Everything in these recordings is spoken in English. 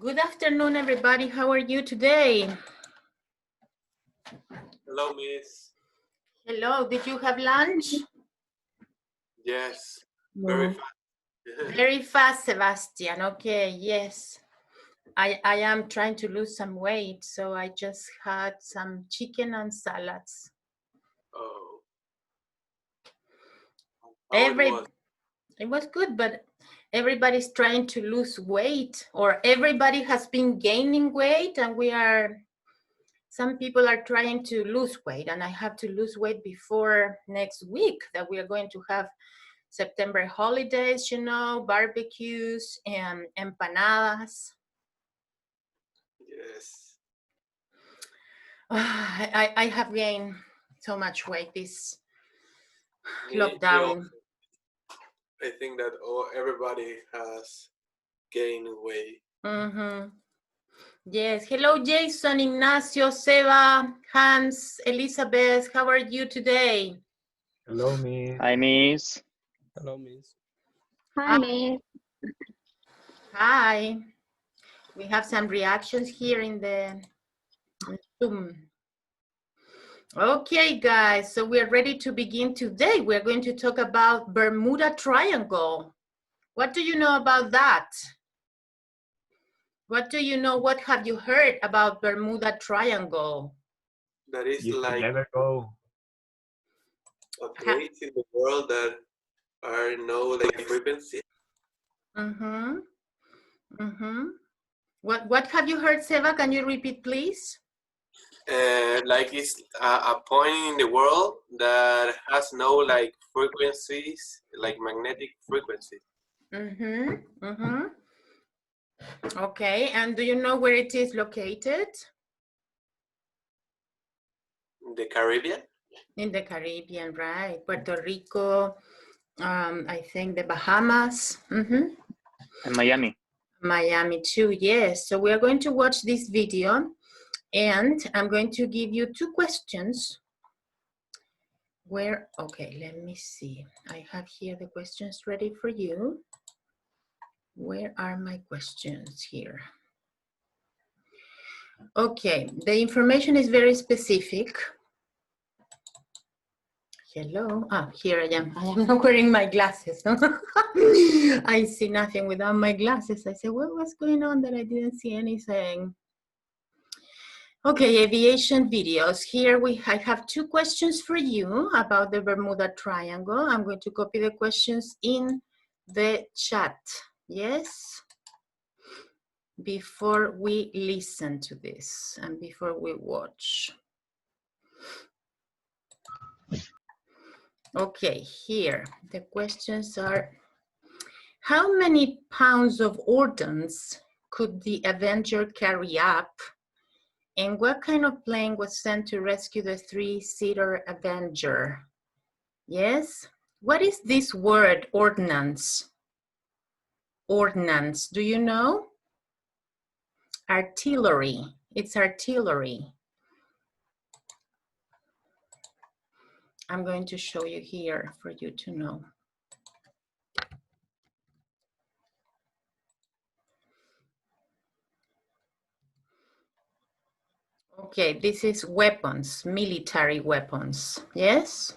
Good afternoon, everybody. How are you today? Hello, Miss. Hello. Did you have lunch? Yes, very fast. Very fast, Sebastian. Okay, yes. I am trying to lose some weight, so I just had some chicken and salads. Oh. How It was good, but everybody's trying to lose weight, or everybody has been gaining weight, and some people are trying to lose weight, and I have to lose weight before next week that we are going to have September holidays, barbecues and empanadas. Yes. I have gained so much weight this Me lockdown. also. I think that everybody has gained weight. Yes. Hello, Jason, Ignacio, Seba, Hans, Elizabeth. How are you today? Hello, Miss. Hi, Miss. Hello, Miss. Hi, Miss. Hi. We have some reactions here in the Zoom. Okay, guys, so we're ready to begin today. We're going to talk about Bermuda Triangle. What do you know about that? What do you know? What have you heard about Bermuda Triangle? That is You like never go. a place in the world that are no frequency. What have you heard, Seva? Can you repeat, please? Like it's a point in the world that has no frequencies, like magnetic frequencies. Okay, and do you know where it is located? The Caribbean? In the Caribbean, right? Puerto Rico, I think the Bahamas. And Miami. Miami too, yes. So we are going to watch this video and I'm going to give you two questions. Okay, let me see. I have here the questions ready for you. Where are my questions here? Okay, the information is very specific. Hello, here I am. I am not wearing my glasses. I see nothing without my glasses. I said, well, what's going on that I didn't see anything? Okay, aviation videos. Here I have two questions for you about the Bermuda Triangle. I'm going to copy the questions in the chat. Yes? Before we listen to this and before we watch. Okay, here the questions are, how many pounds of ordnance could the Avenger carry up? And what kind of plane was sent to rescue the three-seater Avenger? Yes? What is this word, ordnance? Ordnance, do you know? Artillery, it's artillery. I'm going to show you here for you to know. Okay, this is weapons, military weapons, yes?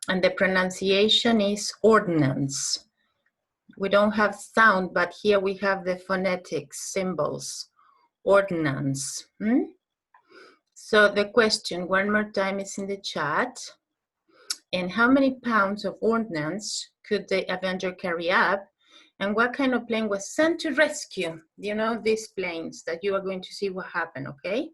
And the pronunciation is ordnance. We don't have sound, but here we have the phonetics, symbols, ordnance. So the question, one more time, is in the chat. And how many pounds of ordnance could the Avenger carry up? And what kind of plane was sent to rescue, these planes that you are going to see what happened, okay?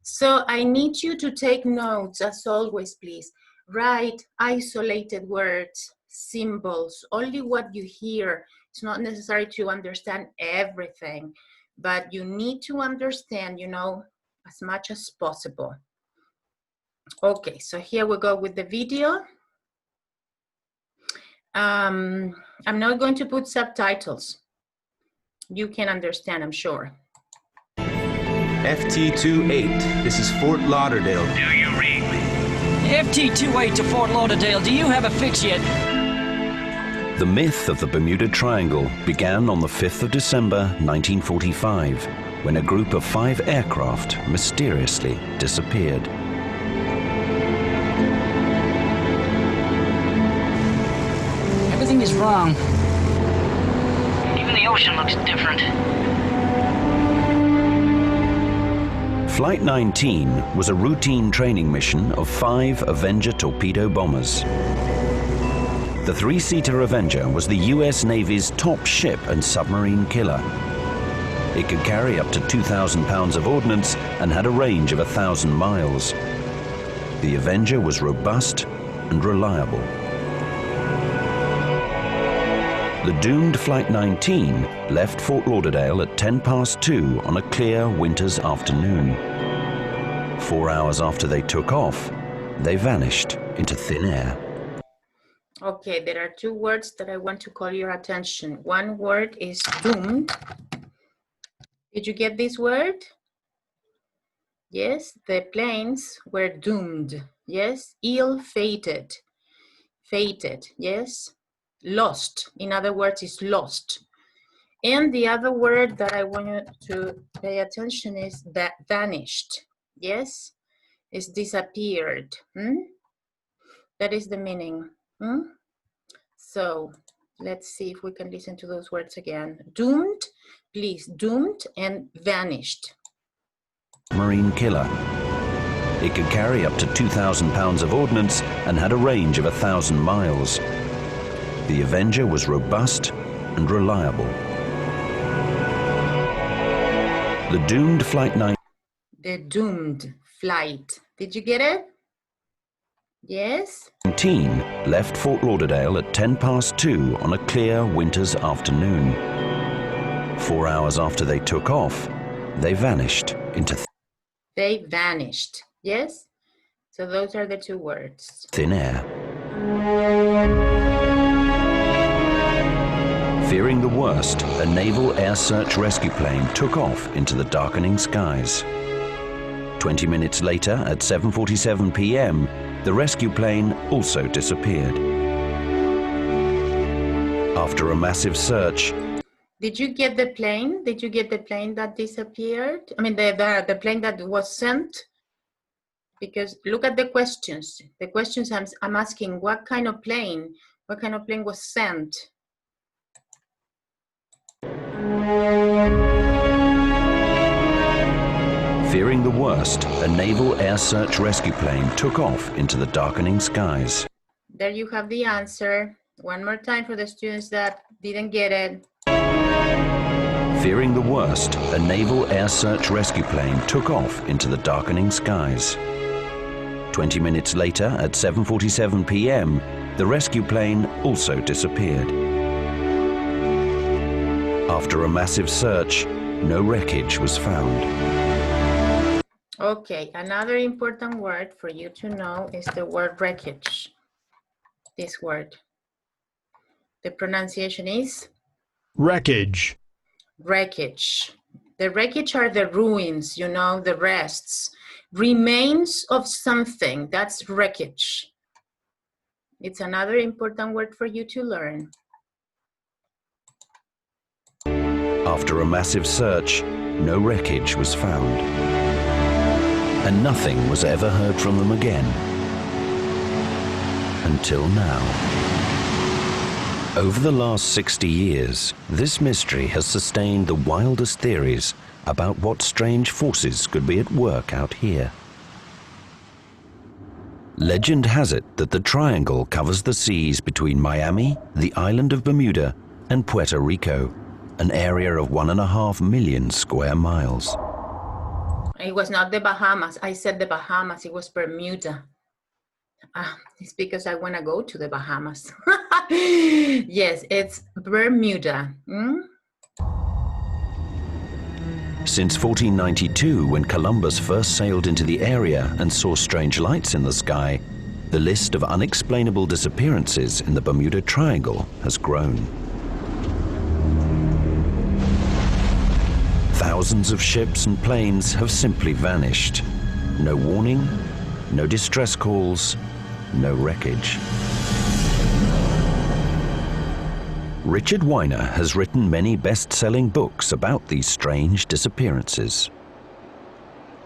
So I need you to take notes, as always, please. Write isolated words, symbols, only what you hear. It's not necessary to understand everything, but you need to understand, as much as possible. Okay, so here we go with the video. I'm not going to put subtitles. You can understand, I'm sure. FT28, this is Fort Lauderdale. Do you read me? FT28 to Fort Lauderdale, do you have a fix yet? The myth of the Bermuda Triangle began on the 5th of December 1945, when a group of 5 aircraft mysteriously disappeared. Everything is wrong. Even the ocean looks different. Flight 19 was a routine training mission of 5 Avenger torpedo bombers. The 3-seater Avenger was the US Navy's top ship and submarine killer. It could carry up to 2,000 pounds of ordnance and had a range of 1,000 miles. The Avenger was robust and reliable. The doomed Flight 19 left Fort Lauderdale at 2:10 on a clear winter's afternoon. 4 hours after they took off, they vanished into thin air. Okay, there are 2 words that I want to call your attention. One word is doomed. Did you get this word? Yes, the planes were doomed. Yes, ill-fated. Fated, yes. Lost, in other words, is lost. And the other word that I want you to pay attention is that vanished. Yes, is disappeared. That is the meaning. So let's see if we can listen to those words again. Doomed, please, doomed and vanished. Marine killer. It could carry up to 2,000 pounds of ordnance and had a range of 1,000 miles. The Avenger was robust and reliable. The doomed Flight 19. The doomed flight. Did you get it? Yes? 19 left Fort Lauderdale at 2:10 on a clear winter's afternoon. 4 hours after they took off, they vanished into They vanished. Yes? So those are the 2 words. thin air. Fearing the worst, a naval air search rescue plane took off into the darkening skies. 20 minutes later, at 7:47 p.m., the rescue plane also disappeared. After a massive search, Did you get the plane? Did you get the plane that disappeared? I mean, the plane that was sent? Because look at the questions. The questions I'm asking, what kind of plane was sent? fearing the worst, a naval air search rescue plane took off into the darkening skies. There you have the answer. One more time for the students that didn't get it. Fearing the worst, a naval air search rescue plane took off into the darkening skies. 20 minutes later, at 7:47 p.m., the rescue plane also disappeared. After a massive search, no wreckage was found. Okay, another important word for you to know is the word wreckage. This word. The pronunciation is? Wreckage. Wreckage. The wreckage are the ruins, you know, the rests. Remains of something, that's wreckage. It's another important word for you to learn. After a massive search, no wreckage was found. And nothing was ever heard from them again. Until now. Over the last 60 years, this mystery has sustained the wildest theories about what strange forces could be at work out here. Legend has it that the triangle covers the seas between Miami, the island of Bermuda, and Puerto Rico, an area of 1.5 million square miles. It was not the Bahamas. I said the Bahamas, it was Bermuda. It's because I want to go to the Bahamas. Yes, it's Bermuda. Since 1492, when Columbus first sailed into the area and saw strange lights in the sky, the list of unexplainable disappearances in the Bermuda Triangle has grown. Thousands of ships and planes have simply vanished. No warning, no distress calls, no wreckage. Richard Weiner has written many best-selling books about these strange disappearances.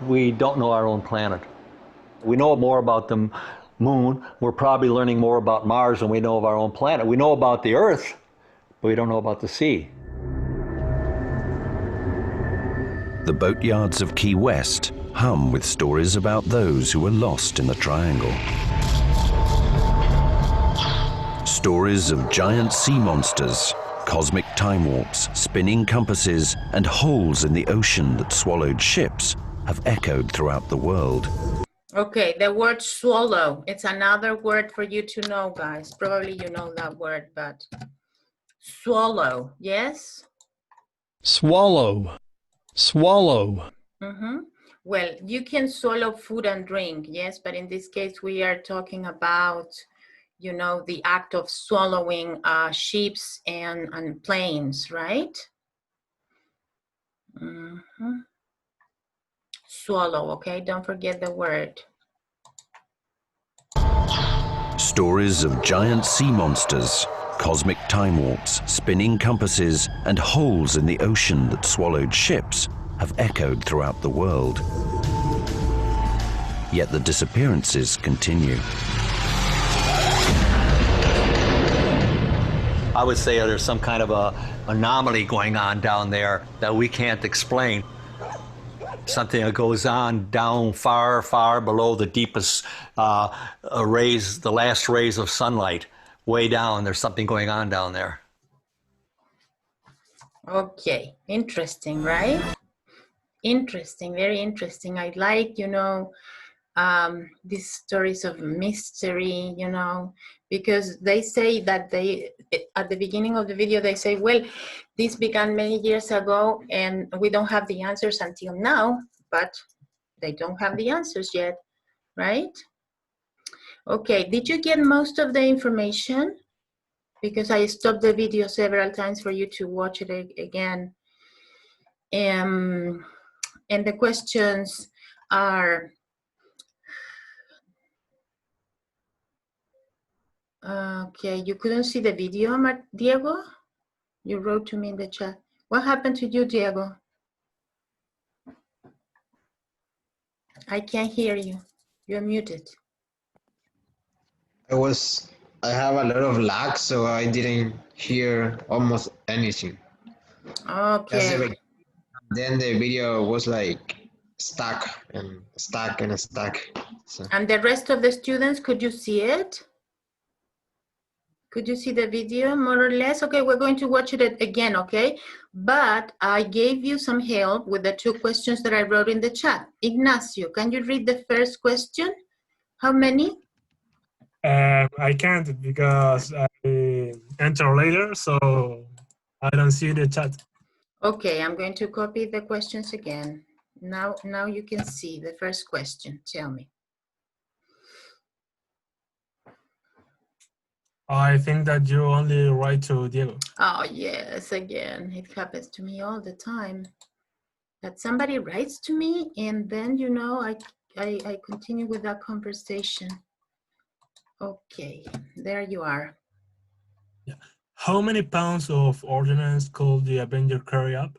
We don't know our own planet. We know more about the moon. We're probably learning more about Mars than we know of our own planet. We know about the Earth, but we don't know about the sea. The boatyards of Key West hum with stories about those who were lost in the Triangle. Stories of giant sea monsters, cosmic time warps, spinning compasses, and holes in the ocean that swallowed ships have echoed throughout the world. Okay, the word swallow, it's another word for you to know, guys. Probably you know that word, but swallow, yes? Swallow. Swallow. Well, you can swallow food and drink, yes, but in this case we are talking about, you know, the act of swallowing ships and planes, right? Swallow, okay? Don't forget the word. Stories of giant sea monsters, cosmic time warps, spinning compasses, and holes in the ocean that swallowed ships have echoed throughout the world. Yet the disappearances continue. I would say there's some kind of a anomaly going on down there that we can't explain. Something that goes on down far, far below the deepest rays, the last rays of sunlight. Way down, there's something going on down there. Okay, interesting, right? Interesting, very interesting. I like, you know, these stories of mystery, you know, because they say that at the beginning of the video, they say, well, this began many years ago and we don't have the answers until now, but they don't have the answers yet, right? Okay, did you get most of the information? Because I stopped the video several times for you to watch it again. And the questions are, okay, you couldn't see the video, Diego? You wrote to me in the chat. What happened to you, Diego? I can't hear you. You're muted. I have a lot of lag, so I didn't hear almost anything. Okay. Then the video was like stuck and stuck and stuck. So. And the rest of the students, could you see it? Could you see the video more or less? Okay, we're going to watch it again, okay? But I gave you some help with the two questions that I wrote in the chat. Ignacio, can you read the first question? How many? I can't because I enter later, so I don't see the chat. Okay, I'm going to copy the questions again. Now you can see the first question. Tell me. I think that you only write to Diego. Oh, yes, again. It happens to me all the time. That somebody writes to me and then, you know, I continue with that conversation. Okay, there you are. Yeah. How many pounds of ordnance could the Avenger carry up?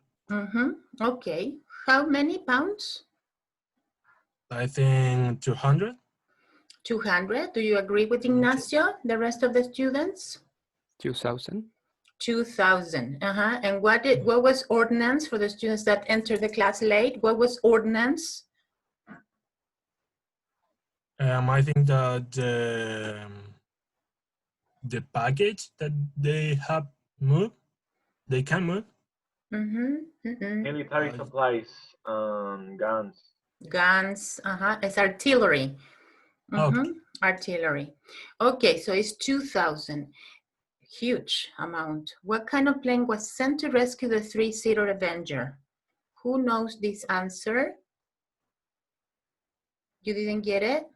Okay. How many pounds? I think 200. 200. Do you agree with Ignacio, the rest of the students? 2,000. 2,000. And what was ordnance for the students that entered the class late? What was ordnance? I think that the package that they have moved, they can move. Military supplies, guns. Guns, it's artillery. Okay. Artillery. Okay, so it's 2,000. Huge amount. What kind of plane was sent to rescue the three-seater Avenger? Who knows this answer? You didn't get it?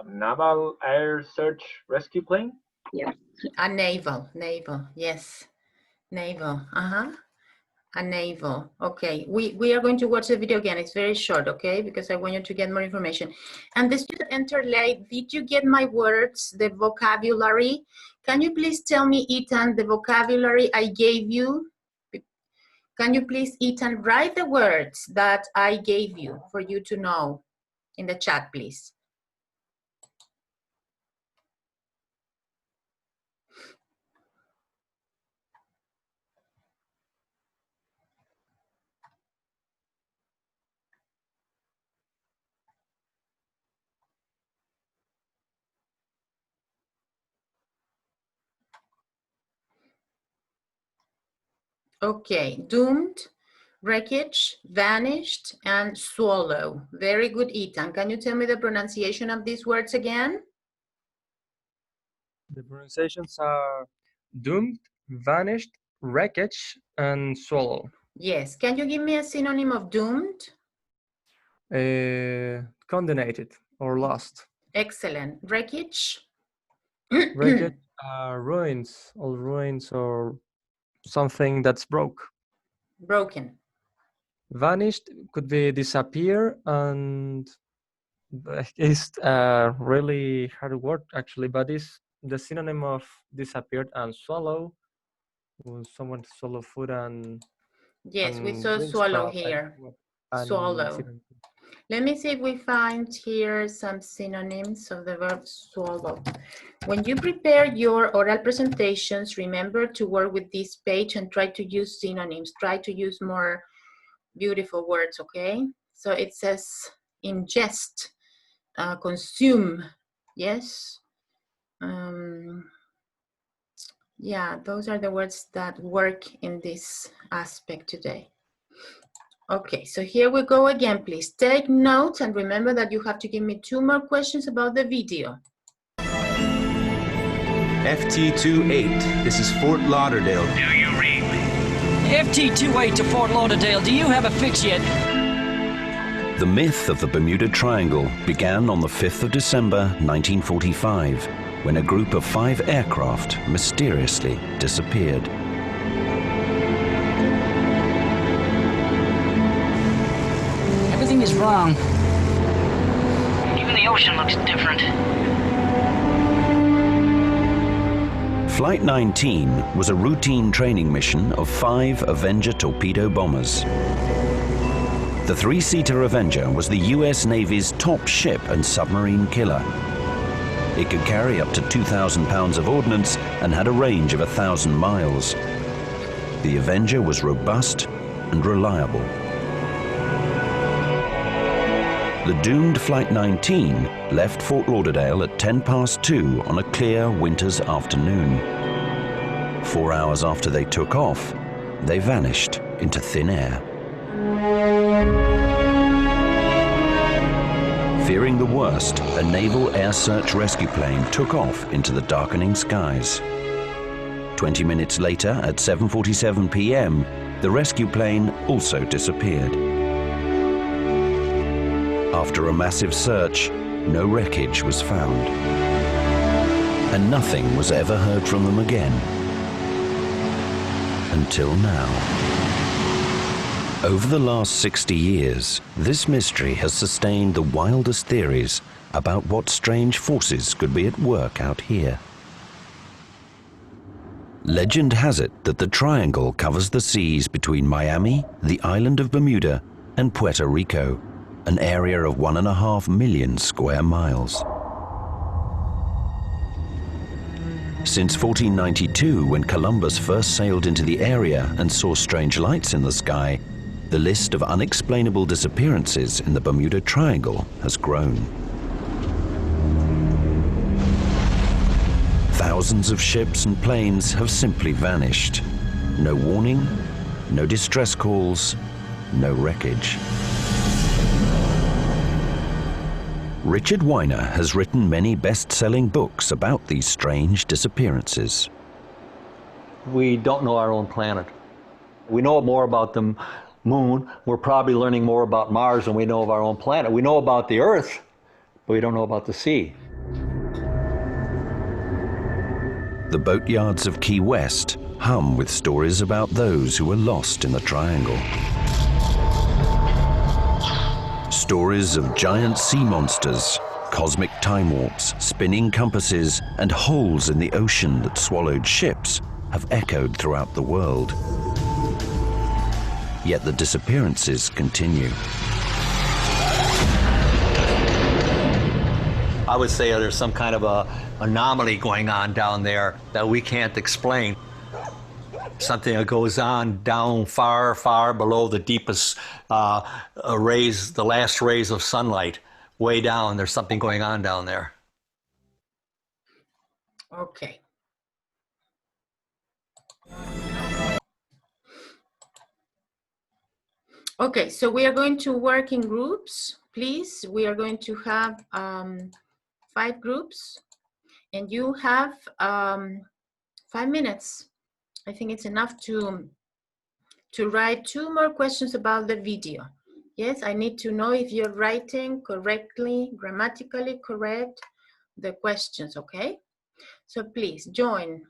Naval Air Search Rescue Plane? Yeah. A naval, yes. Naval, A navel. Okay, we are going to watch the video again. It's very short, okay, because I want you to get more information. And the student entered late. Did you get my words, the vocabulary? Can you please tell me, Ethan, the vocabulary I gave you? Can you please, Ethan, write the words that I gave you for you to know in the chat, please? Okay, doomed, wreckage, vanished, and swallow. Very good, Ethan. Can you tell me the pronunciation of these words again? The pronunciations are doomed, vanished, wreckage, and swallow. Yes. Can you give me a synonym of doomed? Condenated or lost. Excellent. Wreckage? Wreckage, ruins, all ruins or something that's broke. Broken. Vanished could be disappear, and it's a really hard word actually, but it's the synonym of disappeared and swallow. When someone swallow food and yes, we saw swallow here. Swallow. Let me see if we find here some synonyms of the verb swallow. When you prepare your oral presentations, remember to work with this page and try to use synonyms. Try to use more beautiful words, okay? So it says ingest, consume, yes? Yeah, those are the words that work in this aspect today. Okay, so here we go again, please. Take notes and remember that you have to give me 2 more questions about the video. FT28, this is Fort Lauderdale. Do you read me? FT28 to Fort Lauderdale, do you have a fix yet? The myth of the Bermuda Triangle began on the 5th of December 1945, when a group of 5 aircraft mysteriously disappeared. Everything is wrong. Even the ocean looks different. Flight 19 was a routine training mission of 5 Avenger torpedo bombers. The 3-seater Avenger was the US Navy's top ship and submarine killer. It could carry up to 2,000 pounds of ordnance and had a range of 1,000 miles. The Avenger was robust and reliable. The doomed Flight 19 left Fort Lauderdale at 2:10 on a clear winter's afternoon. 4 hours after they took off, they vanished into thin air. Fearing the worst, a naval air search rescue plane took off into the darkening skies. 20 minutes later, at 7:47 p.m., the rescue plane also disappeared. After a massive search, no wreckage was found. And nothing was ever heard from them again. Until now. Over the last 60 years, this mystery has sustained the wildest theories about what strange forces could be at work out here. Legend has it that the triangle covers the seas between Miami, the island of Bermuda, and Puerto Rico, an area of 1.5 million square miles. Since 1492, when Columbus first sailed into the area and saw strange lights in the sky, the list of unexplainable disappearances in the Bermuda Triangle has grown. Thousands of ships and planes have simply vanished. No warning, no distress calls, no wreckage. Richard Weiner has written many best-selling books about these strange disappearances. We don't know our own planet. We know more about the moon. We're probably learning more about Mars than we know of our own planet. We know about the Earth, but we don't know about the sea. The boatyards of Key West hum with stories about those who were lost in the triangle. Stories of giant sea monsters, cosmic time warps, spinning compasses, and holes in the ocean that swallowed ships have echoed throughout the world. Yet the disappearances continue. I would say there's some kind of a anomaly going on down there that we can't explain. Something that goes on down far, far below the deepest rays, the last rays of sunlight. Way down, there's something going on down there. Okay. Okay, so we are going to work in groups, please. We are going to have 5 groups, and you have 5 minutes. I think it's enough to write 2 more questions about the video. Yes, I need to know if you're writing correctly, grammatically correct, the questions, okay? So please join.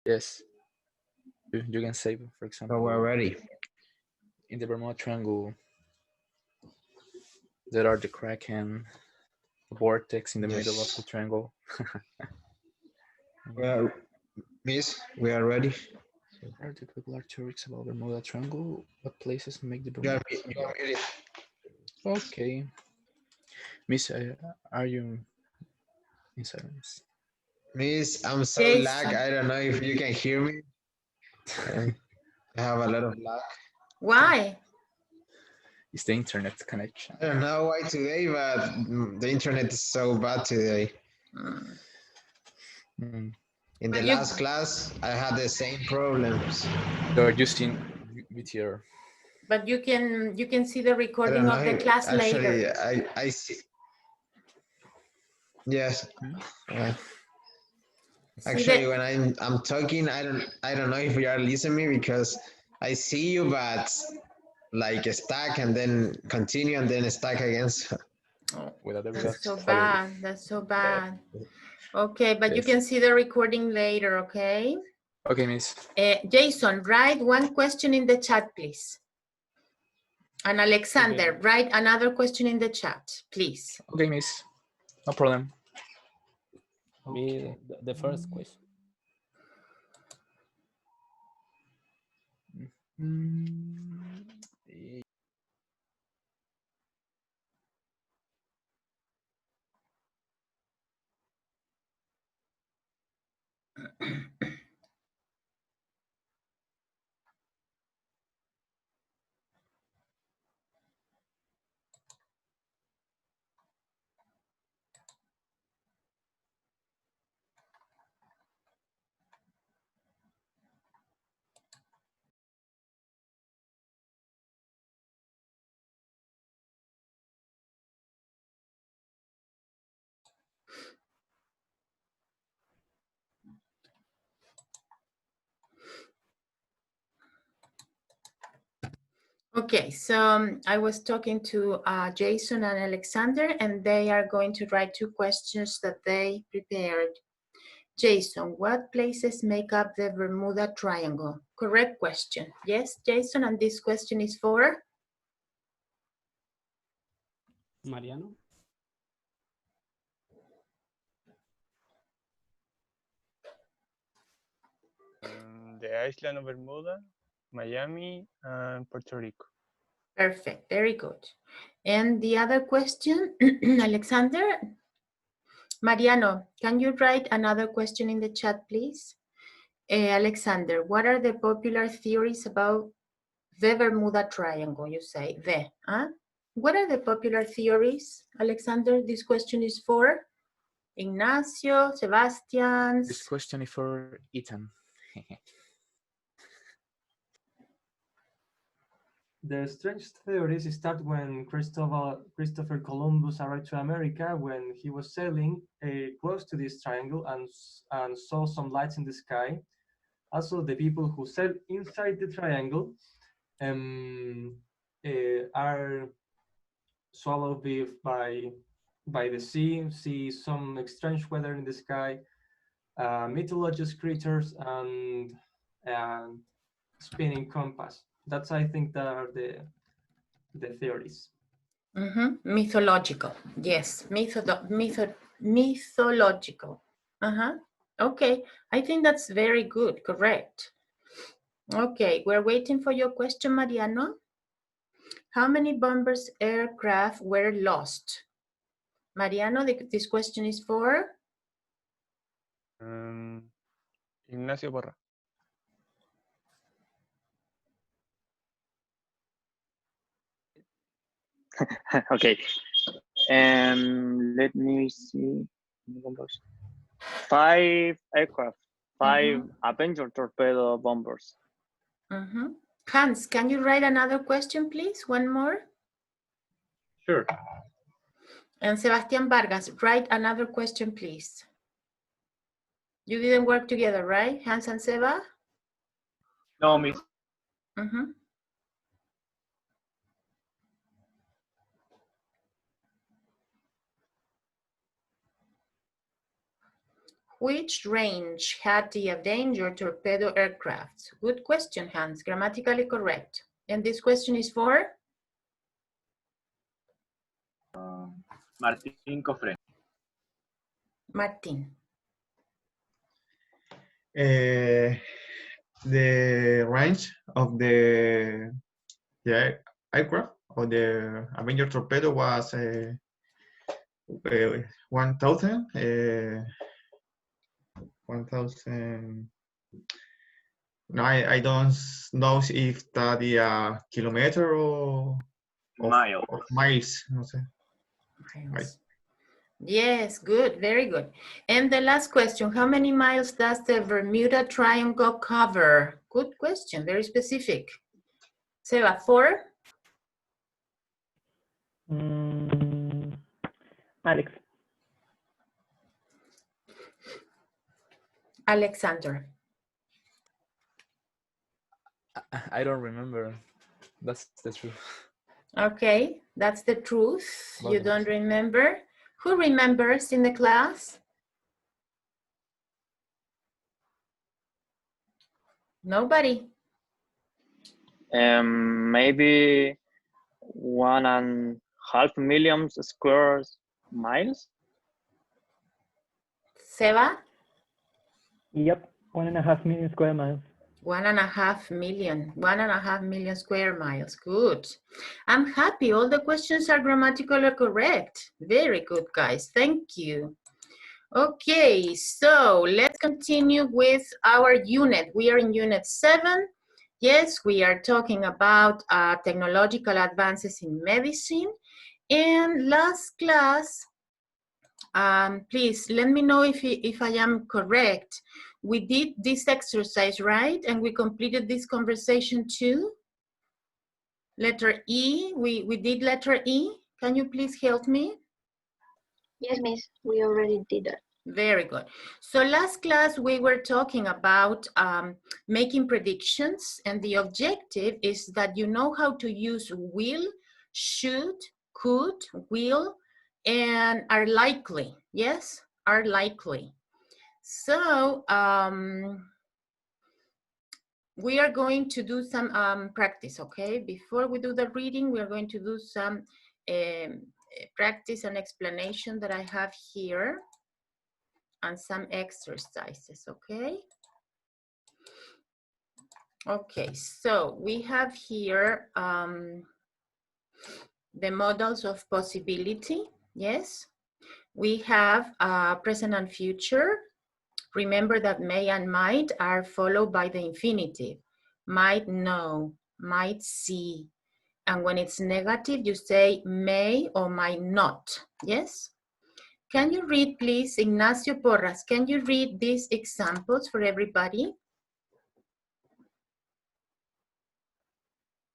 Yes, you can say, for example, So we're ready. In the Bermuda Triangle, there are the Kraken, vortex in the middle of the triangle. Well, Miss, we are ready. What are the popular theories about Bermuda Triangle? What places make the You Bermuda are Triangle? muted. Okay. Miss, are you in silence? Miss, I'm so Yes. lag. I don't know if you can hear me. I have a lot of lag. Why? It's the internet connection. I don't know why today, but the internet is so bad today. Mm. In the last class, I had the same problems. You're using VTR. But you can see the I recording don't of the know. class Actually, later. I see. Yes. Actually, when I'm talking, I don't know if you are listening because I see you, but like stack and then continue and then stack again. So. That's so bad. That's so bad. Okay, but you Yes. can see the recording later, okay? Okay, Miss. Jason, write one question in the chat, please. And Alexander, write another question in the chat, please. Okay, Miss. No problem. Me, the first question. Okay, so I was talking to Jason and Alexander, and they are going to write two questions that they prepared. Jason, what places make up the Bermuda Triangle? Correct question. Yes, Jason, and this question is for? Mariano. The island of Bermuda, Miami, and Puerto Rico. Perfect, very good. And the other question, Alexander? Mariano, can you write another question in the chat, please? Alexander, what are the popular theories about the Bermuda Triangle? You say the, huh? What are the popular theories, Alexander? This question is for Ignacio, Sebastian. This question is for Ethan. The strange theories start when Christopher Columbus arrived to America when he was sailing close to this triangle and saw some lights in the sky. Also, the people who sail inside the triangle are swallowed by the sea, see some strange weather in the sky, mythological creatures, and spinning compass. That's, I think, that are the theories. Mythological, yes, mythological. Okay, I think that's very good, correct. Okay, we're waiting for your question, Mariano. How many bombers aircraft were lost? Mariano, this question is for? Ignacio Borra. Okay. Let me see. 5 aircraft, 5 Avenger torpedo bombers. Hans, can you write another question, please? One more. Sure. And Sebastian Vargas, write another question, please. You didn't work together, right? Hans and Seba? No, Miss. Which range had the Avenger torpedo aircraft? Good question, Hans. Grammatically correct. And this question is for? Martín Cofre. Martin. The range of the aircraft or the Avenger torpedo was 1,000. 1,000. No, I don't know if that is a kilometer or miles. Miles, no sé. Miles. Yes, good, very good. And the last question, how many miles does the Bermuda Triangle cover? Good question, very specific. Seba, 4? Alex. Alexander. I don't remember. That's the truth. Okay, that's the truth. You Volumes. don't remember? Who remembers in the class? Nobody. Maybe 1.5 million square miles. Seba? Yep, 1.5 million square miles. 1.5 million, 1.5 million square miles. Good. I'm happy. All the questions are grammatically correct. Very good, guys. Thank you. Okay, so let's continue with our unit. We are in unit 7. Yes, we are talking about technological advances in medicine. And last class, please let me know if I am correct. We did this exercise, right? And we completed this conversation too. Letter E, we did letter E. Can you please help me? Yes, miss, we already did that. Very good. So last class we were talking about making predictions, and the objective is that you know how to use will, should, could, will, and are likely. Yes, are likely. So we are going to do some practice, okay? Before we do the reading, we are going to do some practice and explanation that I have here, and some exercises, okay? Okay, so we have here the models of possibility, yes? We have present and future. Remember that may and might are followed by the infinitive. Might know, might see. And when it's negative, you say may or might not, yes? Can you read, please, Ignacio Porras, can you read these examples for everybody?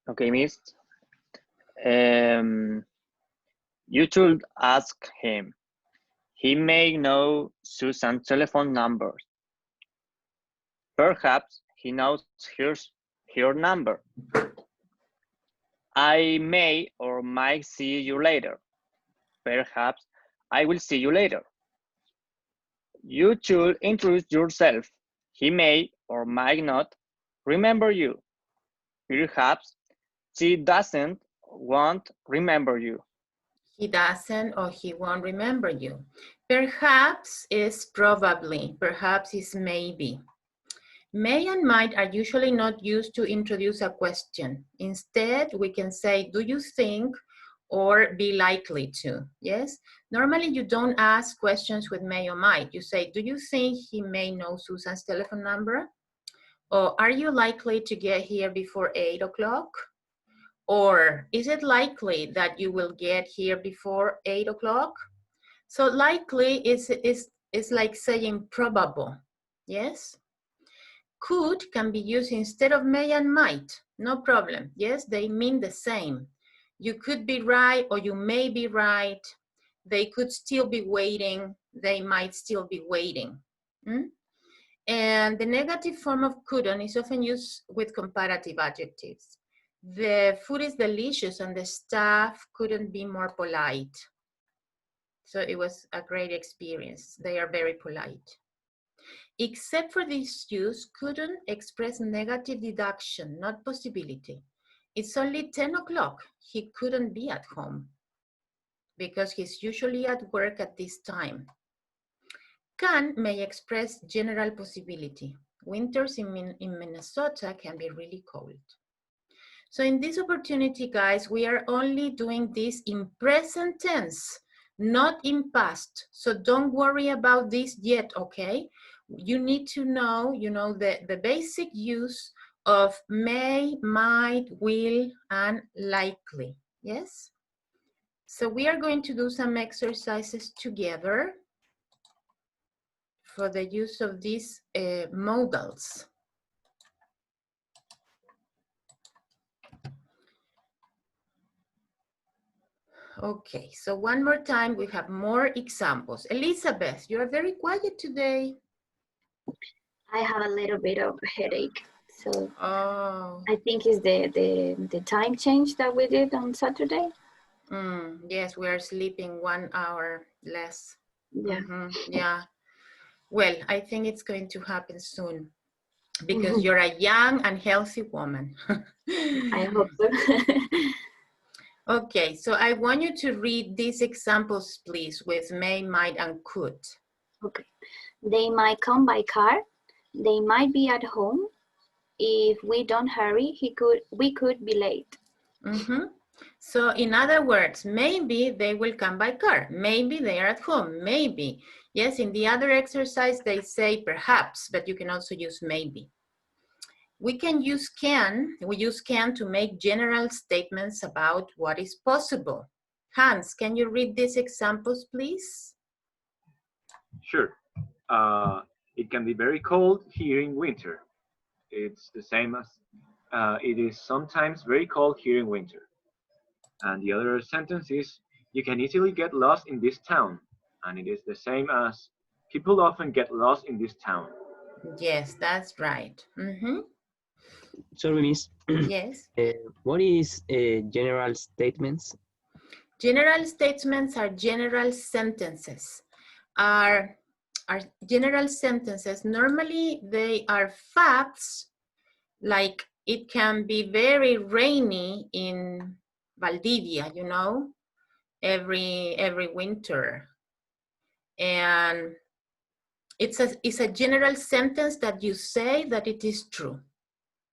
Okay, miss. You should ask him. He may know Susan's telephone number. Perhaps he knows her number. I may or might see you later. Perhaps I will see you later. You should introduce yourself. He may or might not remember you. Perhaps she won't remember you. He doesn't or he won't remember you. Perhaps is probably, perhaps is maybe. May and might are usually not used to introduce a question. Instead, we can say, do you think, or be likely to, yes? Normally you don't ask questions with may or might. You say, do you think he may know Susan's telephone number? Or are you likely to get here before 8 o'clock? Or is it likely that you will get here before 8 o'clock? So likely is like saying probable, yes? Could can be used instead of may and might, no problem. Yes, they mean the same. You could be right or you may be right. They could still be waiting. They might still be waiting. And the negative form of couldn't is often used with comparative adjectives. The food is delicious and the staff couldn't be more polite. So it was a great experience. They are very polite. Except for this use, couldn't express negative deduction, not possibility. It's only 10 o'clock. He couldn't be at home because he's usually at work at this time. Can may express general possibility. Winters in Minnesota can be really cold. So in this opportunity, guys, we are only doing this in present tense, not in past. So don't worry about this yet, okay? You need to know, the basic use of may, might, will, and likely, yes? So we are going to do some exercises together for the use of these modals. Okay, so one more time, we have more examples. Elizabeth, you are very quiet today. I have a little bit of headache, so Oh. I think it's the time change that we did on Saturday. Yes, we are sleeping 1 hour less. Yeah. Yeah. Well, I think it's going to happen soon because you're a young and healthy woman. I hope so. Okay, so I want you to read these examples, please, with may, might, and could. Okay. They might come by car. They might be at home. If we don't hurry, we could be late. So in other words, maybe they will come by car. Maybe they are at home. Maybe. Yes, in the other exercise, they say perhaps, but you can also use maybe. We can use can. We use can to make general statements about what is possible. Hans, can you read these examples, please? Sure. It can be very cold here in winter. It's the same as it is sometimes very cold here in winter. And the other sentence is, you can easily get lost in this town. And it is the same as, people often get lost in this town. Yes, that's right. Sorry, Miss. Yes. What is general statements? General statements are general sentences. Are general sentences. Normally, they are facts, like it can be very rainy in Valdivia, you know, every winter. And it's a general sentence that you say that it is true.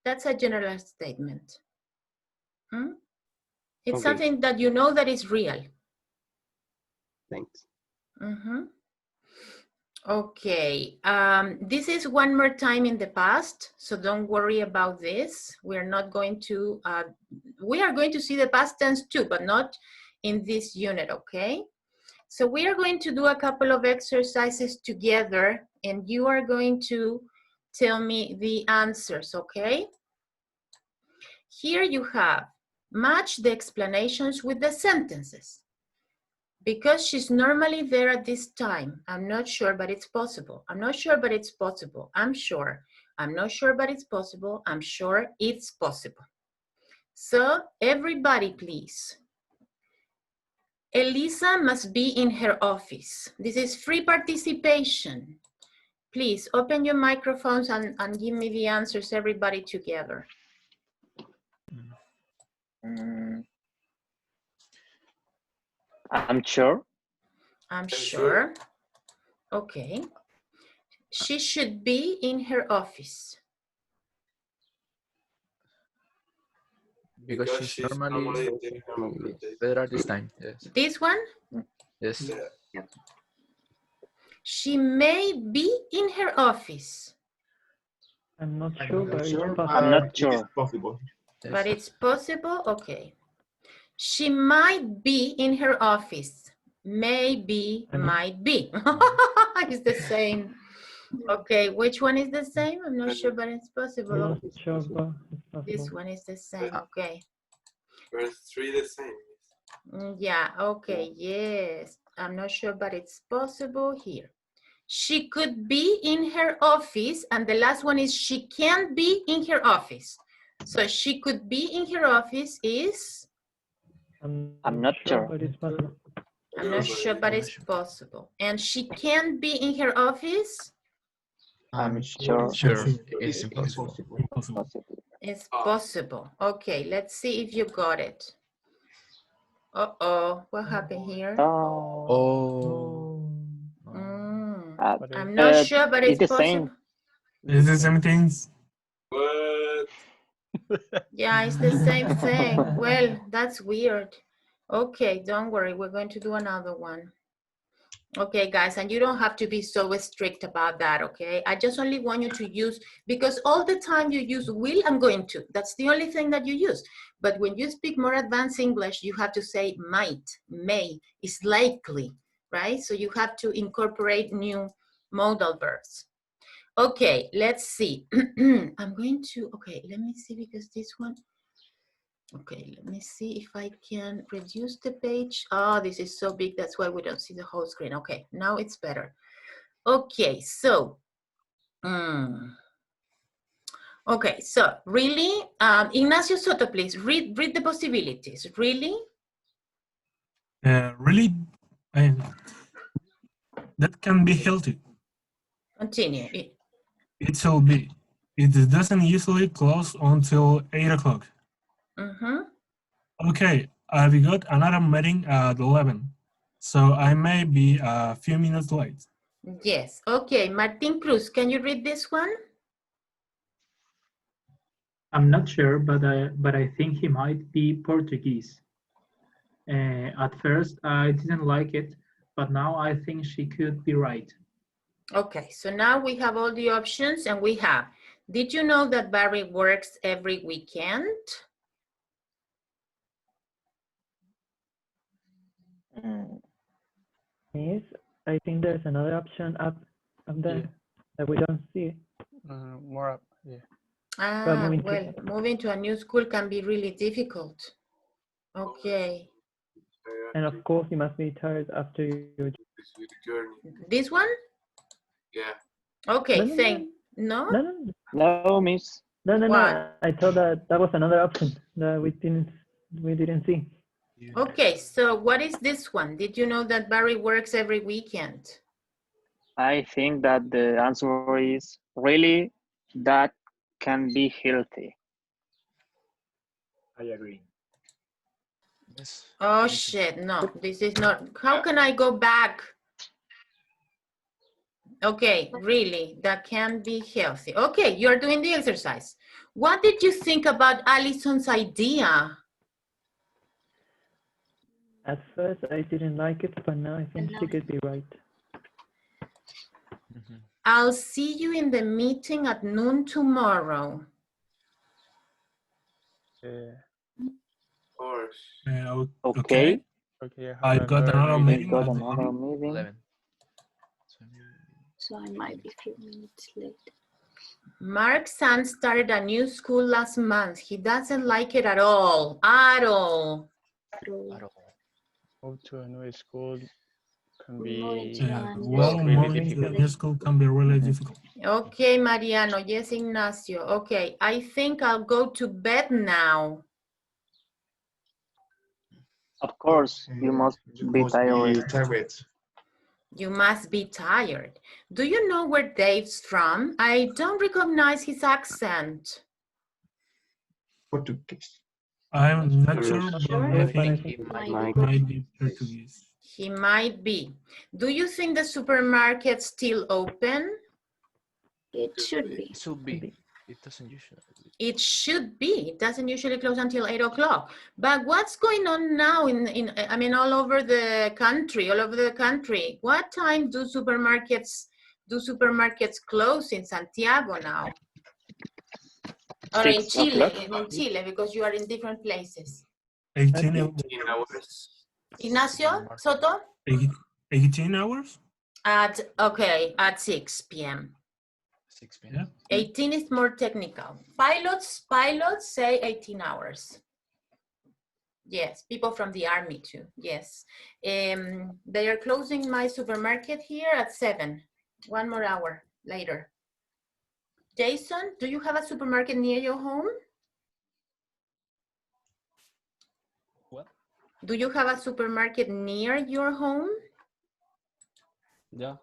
That's a general statement. It's something that you know that is real. Thanks. Okay, this is one more time in the past, so don't worry about this. We are going to see the past tense too, but not in this unit, okay? So we are going to do a couple of exercises together, and you are going to tell me the answers, okay? Here you have, match the explanations with the sentences. Because she's normally there at this time. I'm not sure, but it's possible. I'm not sure, but it's possible. I'm sure. I'm not sure, but it's possible. I'm sure it's possible. So everybody, please. Elisa must be in her office. This is free participation. Please open your microphones and give me the answers, everybody together. I'm sure. I'm sure. Okay. She should be in her office. Because she's normally better at this time. Yes. This one? Yes. Yeah. She may be in her office. I'm not sure, but it's possible. I'm not sure. It's possible. Yes. But it's possible? Okay. She might be in her office. Maybe, might be. It's the same. Okay, which one is the same? I'm not sure, but it's possible. I'm not sure, but it's possible. This one is the same, okay. First three the same. Yeah, okay, yes. I'm not sure, but it's possible here. She could be in her office, and the last one is she can't be in her office. So she could be in her office is? I'm not sure. But it's possible. I'm not sure, but it's possible. And she can't be in her office? I'm sure. It's impossible. It's possible. Okay, let's see if you got it. Uh-oh, what happened here? Oh. I'm not sure, but it's the possible. same. It's the same things. What? Yeah, it's the same thing. Well, that's weird. Okay, don't worry. We're going to do another one. Okay, guys, and you don't have to be so strict about that, okay? I just only want you to use, because all the time you use will and going to. That's the only thing that you use. But when you speak more advanced English, you have to say might, may, is likely, right? So you have to incorporate new modal verbs. Okay, let's see. I'm going to, okay, let me see, because this one, okay, let me see if I can reduce the page. Oh, this is so big, that's why we don't see the whole screen. Okay, now it's better. Okay, so, okay, so really, Ignacio Soto, please, read the possibilities. Really? Really, that can be healthy. Continue. It shall be. It doesn't usually close until 8 o'clock. Okay, I've got another meeting at 11, so I may be a few minutes late. Yes, okay, Martin Cruz, can you read this one? I'm not sure, but I think he might be Portuguese. At first, I didn't like it, but now I think she could be right. Okay, so now we have all the options, and we have, did you know that Barry works every weekend? Yes, I think there's another option up there that we don't see. More up, yeah. Ah, well, moving to a new school can be really difficult. Okay. And of course, you must be tired after your journey. This one? Yeah. Okay, No, No, miss. No. I thought that was another option that we didn't see. Okay, so what is this one? Did you know that Barry works every weekend? I think that the answer is really that can be healthy. I agree. Yes. Oh shit, no, this is not. How can I go back? Okay, really, that can be healthy. Okay, you're doing the exercise. What did you think about Allison's idea? At first, I didn't like it, but now I think she could be right. I'll see you in the meeting at noon tomorrow. Of course. Okay. Okay, I've got another meeting. So I might be a few minutes late. Mark's son started a new school last month. He doesn't like it at all. At all. Move to a new school can be Well, moving to a new school can be really difficult. Okay, Mariano. Yes, Ignacio. Okay, I think I'll go to bed now. Of course, you must be tired. You must be tired. Do you know where Dave's from? I don't recognize his accent. Portuguese. I'm not sure, but I think He might be Portuguese. He might be. Do you think the supermarket's still open? It should be. It should be. It doesn't usually. It should be. It doesn't usually close until 8 o'clock. But what's going on now I mean, all over the country, What time do supermarkets close in Santiago now? Or in Chile, because you are in different places. 18 hours. Ignacio Soto? 18 hours? At 6 p.m. 6 p.m. 18 is more technical. Pilots say 18 hours. Yes, people from the army too, yes. They are closing my supermarket here at 7, 1 more hour later. Jason, do you have a supermarket near your home? What? Do you have a supermarket near your home? Yeah.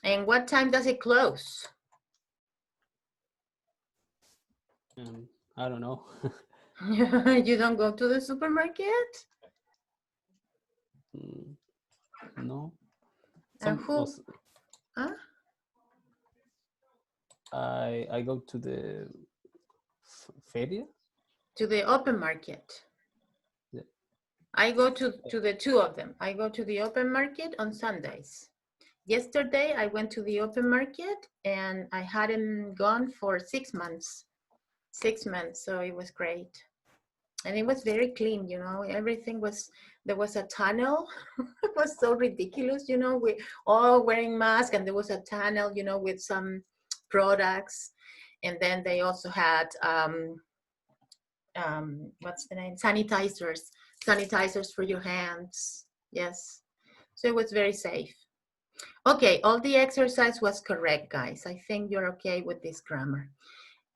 And what time does it close? I don't know. You don't go to the supermarket? No. And who? Huh? I go to the feria. To the open market. Yeah. I go to the two of them. I go to the open market on Sundays. Yesterday, I went to the open market and I hadn't gone for 6 months. 6 months, so it was great. And it was very clean, you know, everything was, there was a tunnel. It was so ridiculous, you know, we all wearing masks and there was a tunnel, you know, with some products. And then they also had, what's the name? Sanitizers for your hands. Yes. So it was very safe. Okay, all the exercise was correct, guys. I think you're okay with this grammar.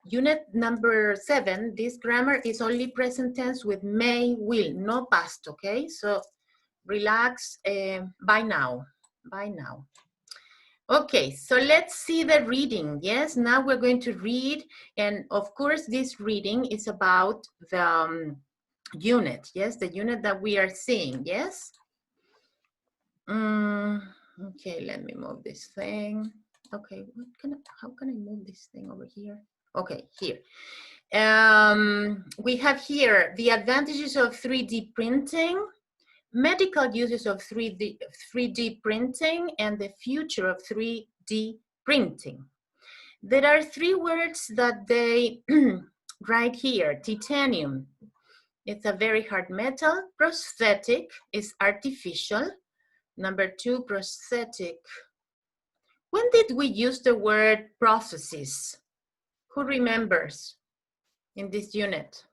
Unit number 7, this grammar is only present tense with may, will, no past, okay? So relax, by now. Okay, so let's see the reading. Yes, now we're going to read. And of course, this reading is about the unit. Yes, the unit that we are seeing. Yes. Okay, let me move this thing. Okay, how can I move this thing over here? Okay, here. We have here the advantages of 3D printing, medical uses of 3D printing, and the future of 3D printing. There are 3 words that they write here. Titanium, it's a very hard metal. Prosthetic is artificial. Number 2, prosthetic. When did we use the word prosthesis? Who remembers in this unit?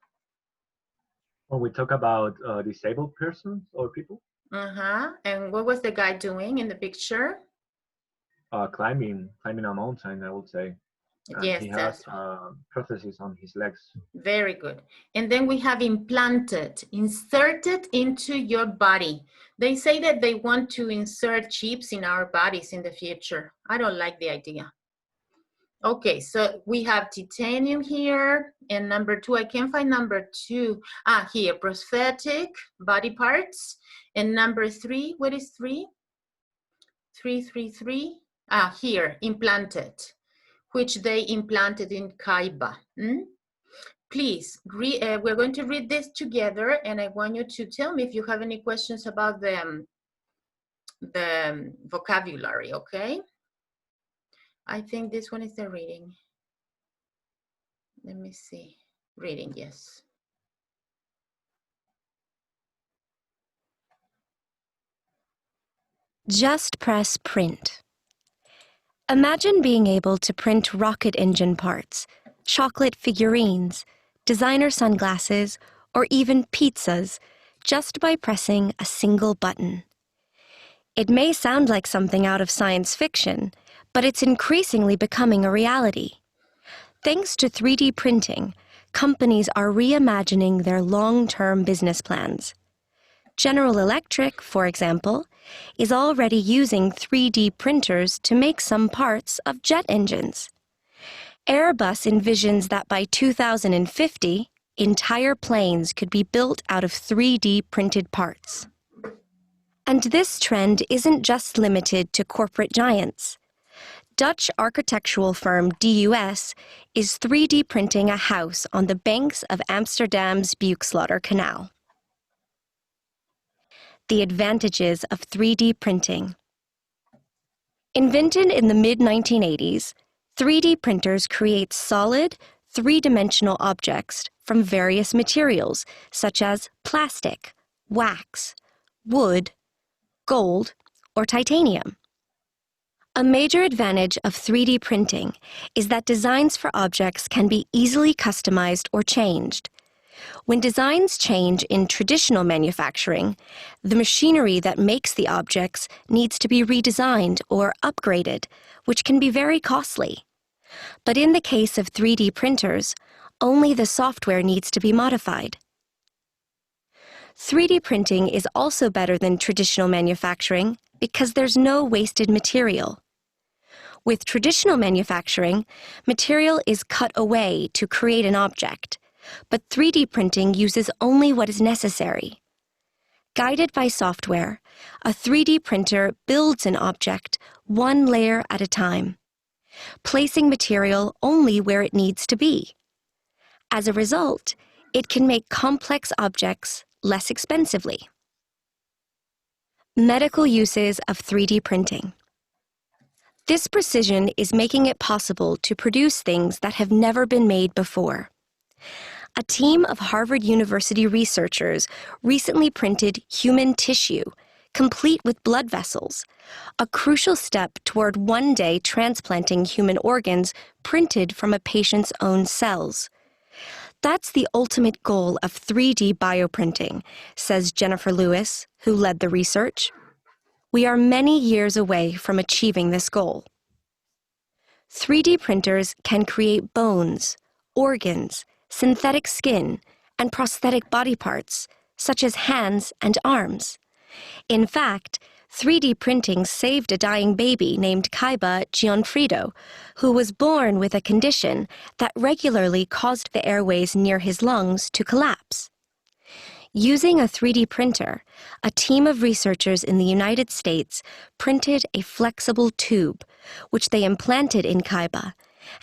When we talk about disabled persons or people? And what was the guy doing in the picture? Climbing a mountain, I would say. And yes, he has prostheses on his legs. Very good. And then we have implanted, inserted into your body. They say that they want to insert chips in our bodies in the future. I don't like the idea. Okay, so we have titanium here, and number 2, I can't find number 2. Here, prosthetic, body parts. And number 3, what is 3? 333. Here, implanted, which they implanted in Kaiba. Please, we're going to read this together, and I want you to tell me if you have any questions about the vocabulary, okay? I think this one is the reading. Let me see. Reading, yes. Just press print. Imagine being able to print rocket engine parts, chocolate figurines, designer sunglasses, or even pizzas just by pressing a single button. It may sound like something out of science fiction, but it's increasingly becoming a reality. Thanks to 3D printing, companies are reimagining their long-term business plans. General Electric, for example, is already using 3D printers to make some parts of jet engines. Airbus envisions that by 2050, entire planes could be built out of 3D printed parts. And this trend isn't just limited to corporate giants. Dutch architectural firm DUS is 3D printing a house on the banks of Amsterdam's Buiksloter Canal. The advantages of 3D printing. Invented in the mid-1980s, 3D printers create solid, three-dimensional objects from various materials such as plastic, wax, wood, gold, or titanium. A major advantage of 3D printing is that designs for objects can be easily customized or changed. When designs change in traditional manufacturing, the machinery that makes the objects needs to be redesigned or upgraded, which can be very costly. But in the case of 3D printers, only the software needs to be modified. 3D printing is also better than traditional manufacturing because there's no wasted material. With traditional manufacturing, material is cut away to create an object, but 3D printing uses only what is necessary. Guided by software, a 3D printer builds an object one layer at a time, placing material only where it needs to be. As a result, it can make complex objects less expensively. Medical uses of 3D printing. This precision is making it possible to produce things that have never been made before. A team of Harvard University researchers recently printed human tissue, complete with blood vessels, a crucial step toward one day transplanting human organs printed from a patient's own cells. That's the ultimate goal of 3D bioprinting, says Jennifer Lewis, who led the research. We are many years away from achieving this goal. 3D printers can create bones, organs, synthetic skin, and prosthetic body parts, such as hands and arms. In fact, 3D printing saved a dying baby named Kaiba Gianfrido, who was born with a condition that regularly caused the airways near his lungs to collapse. Using a 3D printer, a team of researchers in the United States printed a flexible tube, which they implanted in Kaiba,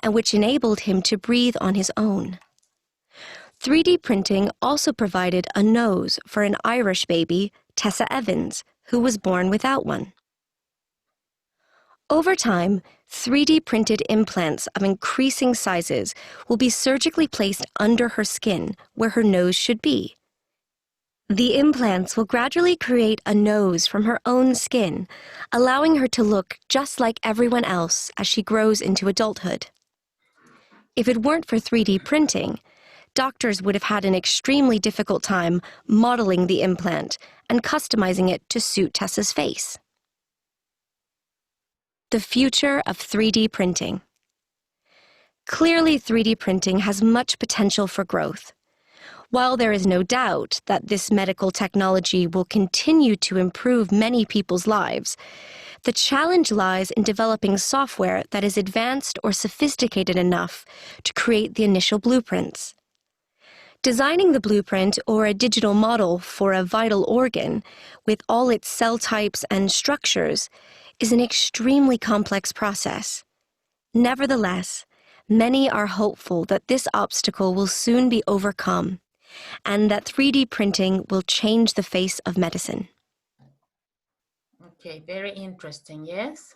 and which enabled him to breathe on his own. 3D printing also provided a nose for an Irish baby, Tessa Evans, who was born without one. Over time, 3D printed implants of increasing sizes will be surgically placed under her skin, where her nose should be. The implants will gradually create a nose from her own skin, allowing her to look just like everyone else as she grows into adulthood. If it weren't for 3D printing, doctors would have had an extremely difficult time modeling the implant and customizing it to suit Tessa's face. The future of 3D printing. Clearly, 3D printing has much potential for growth. While there is no doubt that this medical technology will continue to improve many people's lives, the challenge lies in developing software that is advanced or sophisticated enough to create the initial blueprints. Designing the blueprint or a digital model for a vital organ with all its cell types and structures is an extremely complex process. Nevertheless, many are hopeful that this obstacle will soon be overcome and that 3D printing will change the face of medicine. Okay, very interesting, yes?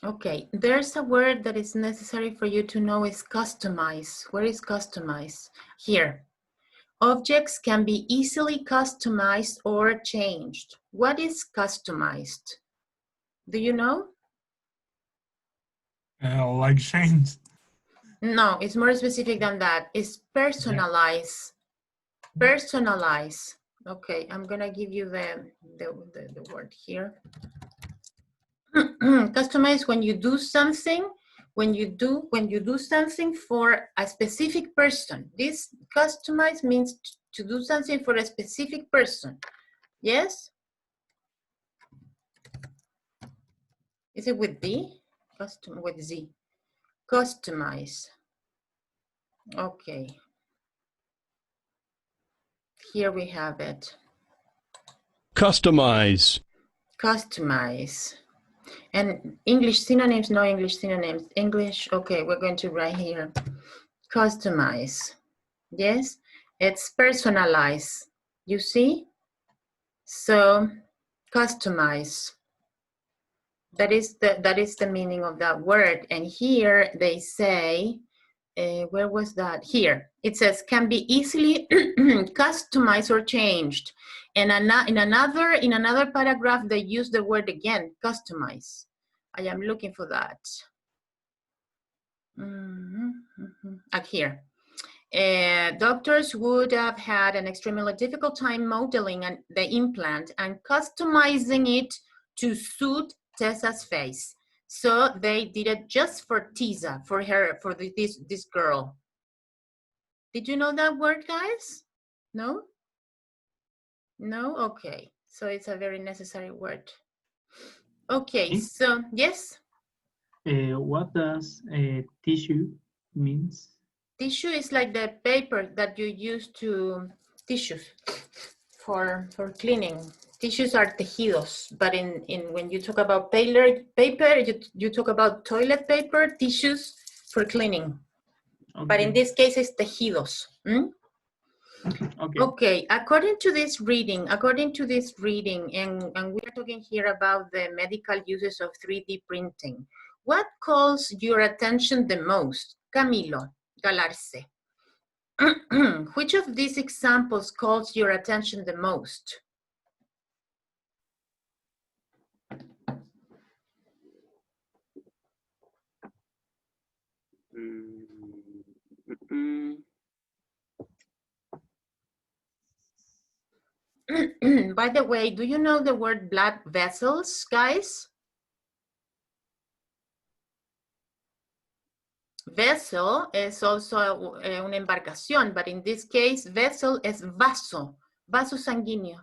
Okay, there's a word that is necessary for you to know is customize. Where is customize? Here. Objects can be easily customized or changed. What is customized? Do you know? Like change. No, it's more specific than that. It's personalize. Personalize. Okay, I'm gonna give you the word here. Customize when you do something, when you do something for a specific person. This customize means to do something for a specific person. Yes? Is it with D? Custom with Z. Customize. Okay. Here we have it. Customize. Customize. And English synonyms, no English synonyms. English, okay, we're going to write here. Customize. Yes, it's personalize. You see? So, customize. That is the meaning of that word. And here they say, where was that? Here. It says can be easily customized or changed. And in another paragraph, they use the word again, customize. I am looking for that. Here. Doctors would have had an extremely difficult time modeling the implant and customizing it to suit Tessa's face. So they did it just for Tessa, for her, for this girl. Did you know that word, guys? No? No? Okay. So it's a very necessary word. Okay, so yes? What does tissue means? Tissue is like the paper that you use to, tissues for cleaning. Tissues are tejidos, but when you talk about paper, you talk about toilet paper, tissues for cleaning. Okay. But in this case, it's tejidos. Okay, according to this reading, and we are talking here about the medical uses of 3D printing, what calls your attention the most? Camilo Galarce. Which of these examples calls your attention the most? By the way, do you know the word blood vessels, guys? Vessel is also una embarcación, but in this case, vessel is vaso, vaso sanguíneo,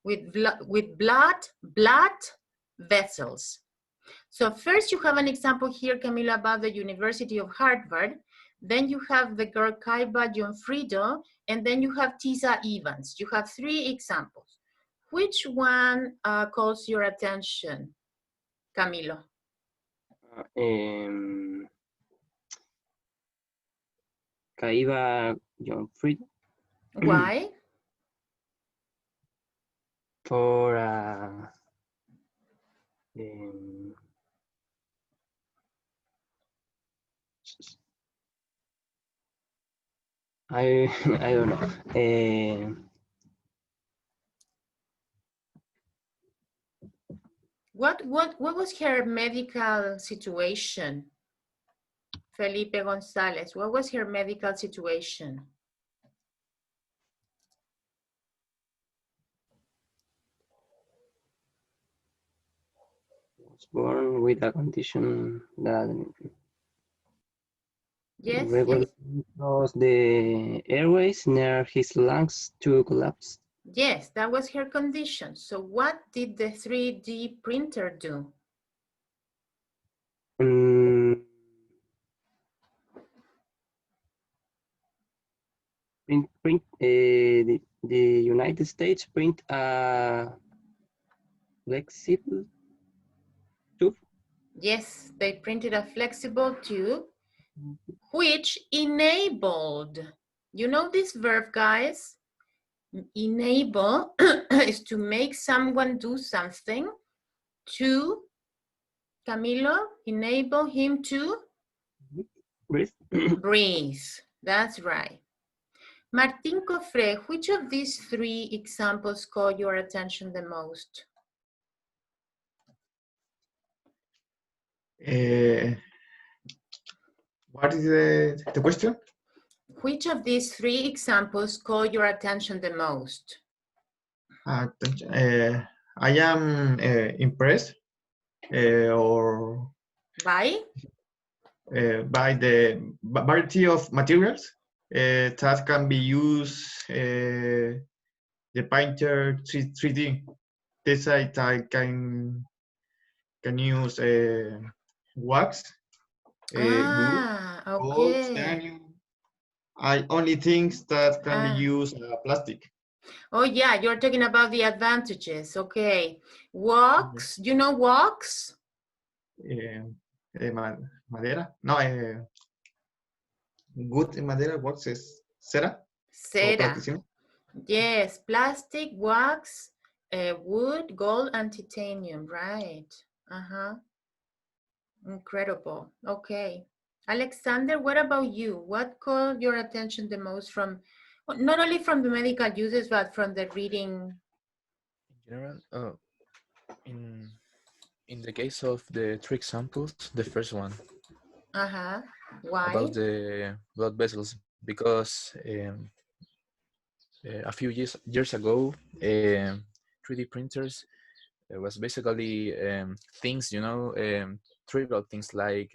with blood vessels. So first you have an example here, Camila, about the University of Harvard. Then you have the girl Kaiba Jonfrido, and then you have Tisa Evans. You have 3 examples. Which one calls your attention, Camilo? Kaiba Jonfried. Why? For I don't know. What was her medical situation? Felipe González, what was her medical situation? Was born with a condition that yes, regularly caused the airways near his lungs to collapse. Yes, that was her condition. So what did the 3D printer do? The United States print a flexible tube. Yes, they printed a flexible tube, which enabled, you know this verb, guys? Enable is to make someone do something, to, Camilo, enable him to breathe. Breathe, that's right. Martín Cofre, which of these 3 examples caught your attention the most? What is the question? Which of these 3 examples caught your attention the most? I am impressed or by the variety of materials that can be used the painter 3D. This I can use wax, wood, gold, okay. titanium. I only things that can be used plastic. Oh yeah, you're talking about the advantages. Okay, wax. You know wax? Madera. No, wood and madera. Wax is cera. Cera. Yes, plastic, wax, wood, gold, and titanium. Right. Incredible. Okay. Alexander, what about you? What caught your attention the most from, not only from the medical uses, but from the reading? In general, in the case of the 3 examples, the first one. Why? About the blood vessels, because a few years ago, 3D printers was basically things, you know, trivial things like,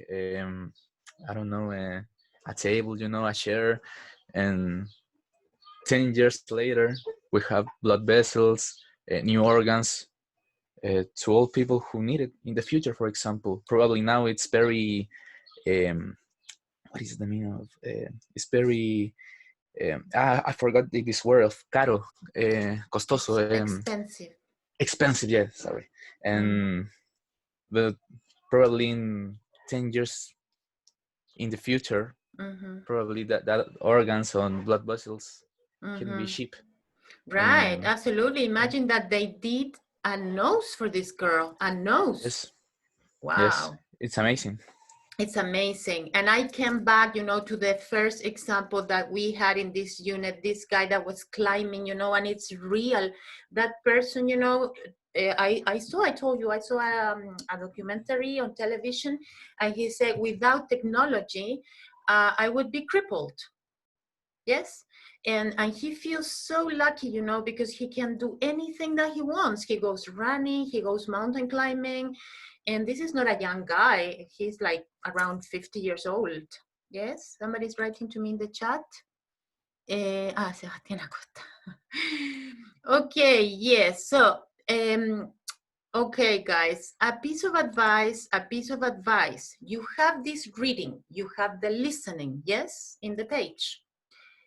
I don't know, a table, you know, a chair, and 10 years later, we have blood vessels, new organs to all people who need it in the future, for example. Probably now it's very, what is the meaning of, it's very, I forgot this word of caro, costoso. Expensive. Expensive, yeah, sorry. And but probably in 10 years in the future, probably that organs on blood vessels can be sheep. Right, absolutely. Imagine that they did a nose for this girl, a nose. Yes. Wow. Yes, it's amazing. It's amazing. And I came back, you know, to the first example that we had in this unit, this guy that was climbing, you know, and it's real. That person, you know, I told you, I saw a documentary on television, and he said, without technology, I would be crippled. Yes. And he feels so lucky, you know, because he can do anything that he wants. He goes running, he goes mountain climbing. And this is not a young guy. He's like around 50 years old. Yes, somebody's writing to me in the chat. Sebastián Acosta. Okay, yes. So, okay, guys, a piece of advice. You have this reading, you have the listening, yes, in the page.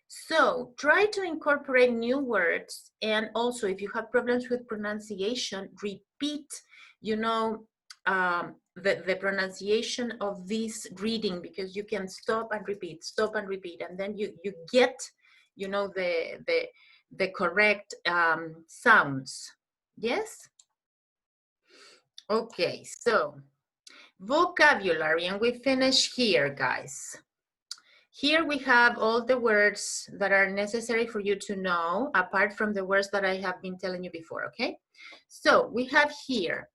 So try to incorporate new words, and also if you have problems with pronunciation, repeat, you know, the pronunciation of this reading, because you can stop and repeat, and then you get, you know, the correct sounds. Yes? Okay, so vocabulary, and we finish here, guys. Here we have all the words that are necessary for you to know, apart from the words that I have been telling you before, okay? So we have here,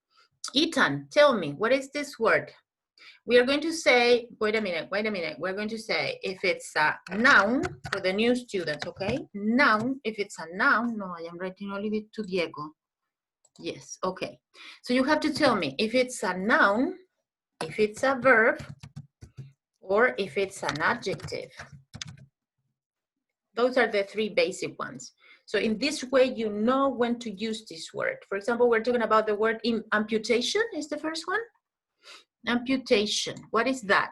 Ethan, tell me, what is this word? We are going to say, wait a minute. We're going to say if it's a noun for the new students, okay? Noun, if it's a noun, no, I am writing only to Diego. Yes, okay. So you have to tell me if it's a noun, if it's a verb, or if it's an adjective. Those are the three basic ones. So in this way, you know when to use this word. For example, we're talking about the word amputation is the first one. Amputation, what is that?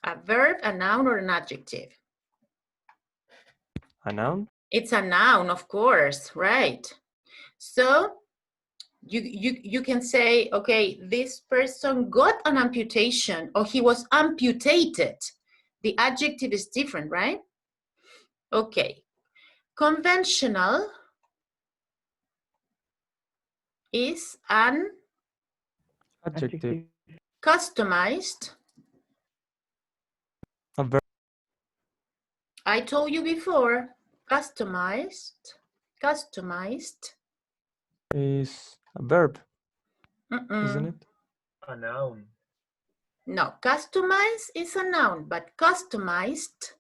A verb, a noun, or an adjective? A noun? It's a noun, of course, right. So you can say, okay, this person got an amputation, or he was amputated. The adjective is different, right? Okay. Conventional is an adjective. Customized. A verb. I told you before, customized Is a verb, isn't it? A noun. No, customize is a noun, but customized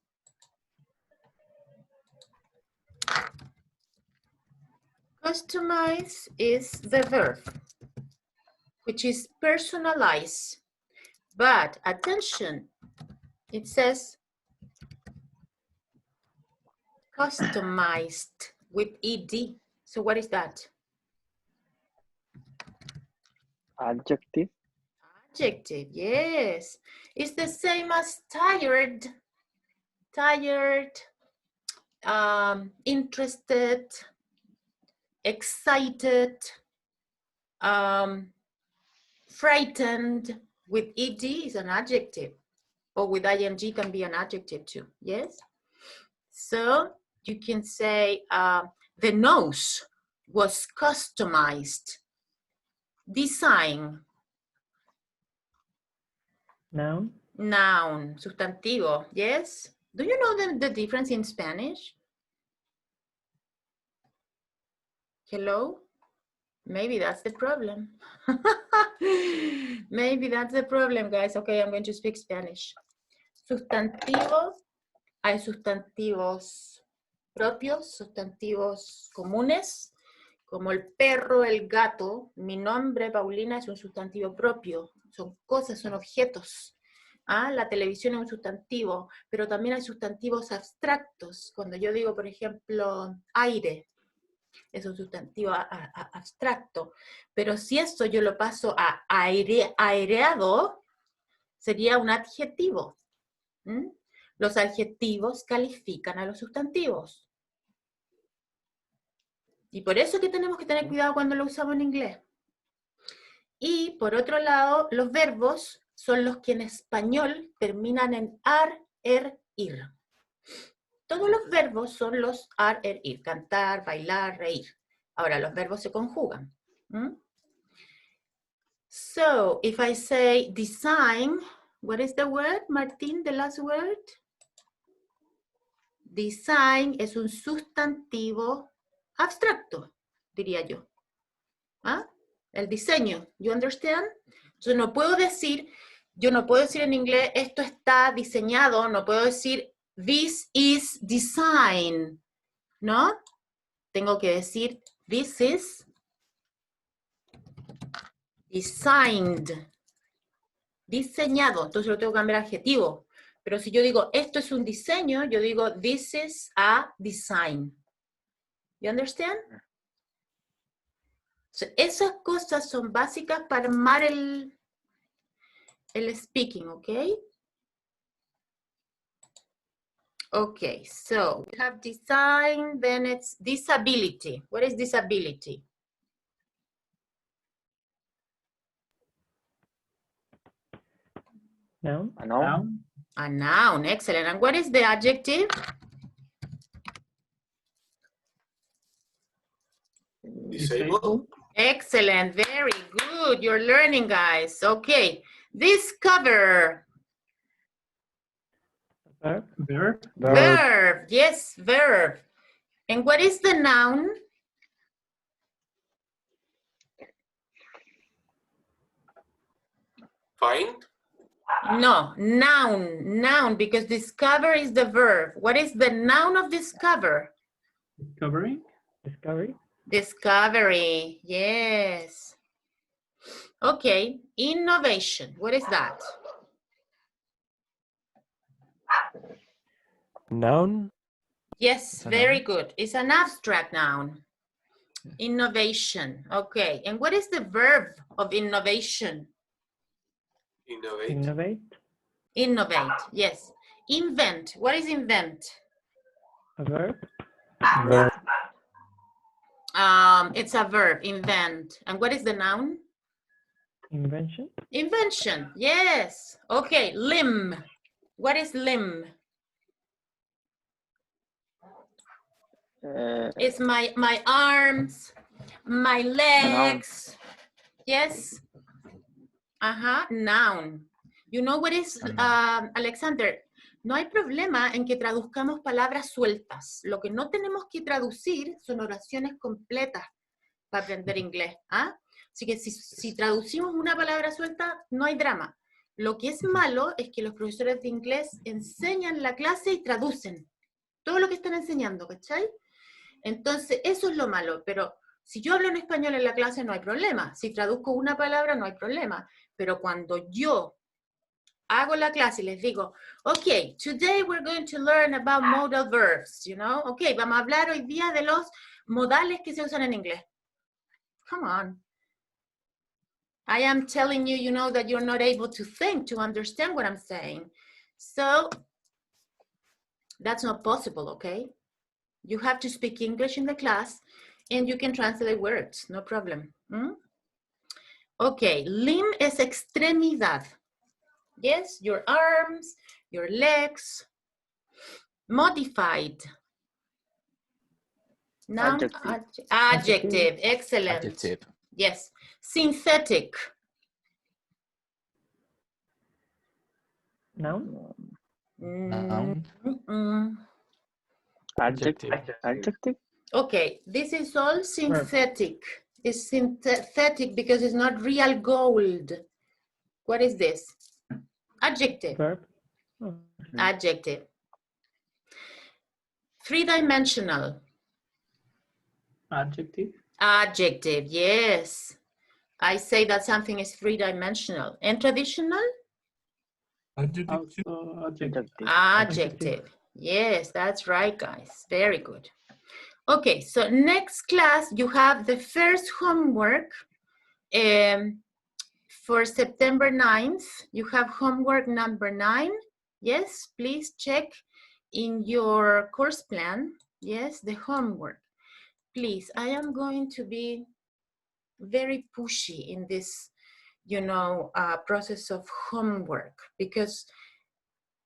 is the verb, which is personalize. But attention, it says customized with ed. So what is that? Adjective. Adjective, yes. It's the same as tired, interested, excited, frightened. With ed is an adjective, or with ing can be an adjective too, yes? So you can say the nose was customized. Design. Noun. Noun, sustantivo, yes? Do you know the difference in Spanish? Hello? Maybe that's the problem. Maybe that's the problem, guys. Okay, I'm going to speak Spanish. Sustantivo, hay sustantivos propios, sustantivos comunes, como el perro, el gato. Mi nombre, Paulina, es un sustantivo propio. Son cosas, son objetos. La televisión es un sustantivo, pero también hay sustantivos abstractos. Cuando yo digo, por ejemplo, aire, es un sustantivo abstracto. Pero si esto yo lo paso a aireado, sería un adjetivo. Los adjetivos califican a los sustantivos. Y por eso es que tenemos que tener cuidado cuando lo usamos en inglés. Y por otro lado, los verbos son los que en español terminan en ar, er, ir. Todos los verbos son los are, er, ir. Cantar, bailar, reír. Ahora, los verbos se conjugan. So, if I say design, what is the word, Martín, the last word? Design es un sustantivo abstracto, diría yo. ¿Ah? El diseño, you understand? Yo no puedo decir en inglés, esto está diseñado, no puedo decir, this is design, ¿no? Tengo que decir, this is designed, diseñado, entonces lo tengo que cambiar a adjetivo. Pero si yo digo, esto es un diseño, yo digo, this is a design. You understand? So, esas cosas son básicas para armar el speaking, ¿ok? Okay, so we have design, then it's disability. What is disability? Noun. A noun. A noun, excellent. And what is the adjective? Disabled. Excellent, very good. You're learning, guys. Okay, discover. Verb. Verb. Verb, yes, verb. And what is the noun? Find. No, noun, because discover is the verb. What is the noun of discover? Discovering. Discovery. Discovery, yes. Okay, innovation, what is that? Noun. Yes, very good. It's an abstract noun. Innovation, okay. And what is the verb of innovation? Innovate. Innovate. Innovate, yes. Invent, what is invent? A verb. Verb. It's a verb, invent. And what is the noun? Invention. Invention, yes. Okay, limb. What is limb? It's my arms, my legs. Yes. Noun. You know what is, Alexander? No hay problema en que traduzcamos palabras sueltas. Lo que no tenemos que traducir son oraciones completas para aprender inglés. Así que si traducimos una palabra suelta, no hay drama. Lo que es malo es que los profesores de inglés enseñan la clase y traducen todo lo que están enseñando, ¿cachai? Entonces, eso es lo malo, pero si yo hablo en español en la clase no hay problema. Si traduzco una palabra no hay problema. Pero cuando yo hago la clase y les digo, ok, today we're going to learn about modal verbs, you know? Ok, vamos a hablar hoy día de los modales que se usan en inglés. Come on. I am telling you, you know, that you're not able to think, to understand what I'm saying. So, that's not possible, okay? You have to speak English in the class and you can translate words, no problem. Okay, limb es extremidad. Yes, your arms, your legs. Modified. Noun, adjective. Excellent. Adjective. Yes. Synthetic. Noun. Noun. Adjective. Okay, this is all synthetic. It's synthetic because it's not real gold. What is this? Adjective. Verb. Adjective. Three-dimensional. Adjective. Adjective, yes. I say that something is three-dimensional. And traditional? Adjective. Adjective. Yes, that's right, guys. Very good. Okay, so next class, you have the first homework for September 9th. You have homework number 9. Yes, please check in your course plan. Yes, the homework. Please, I am going to be very pushy in this, you know, process of homework because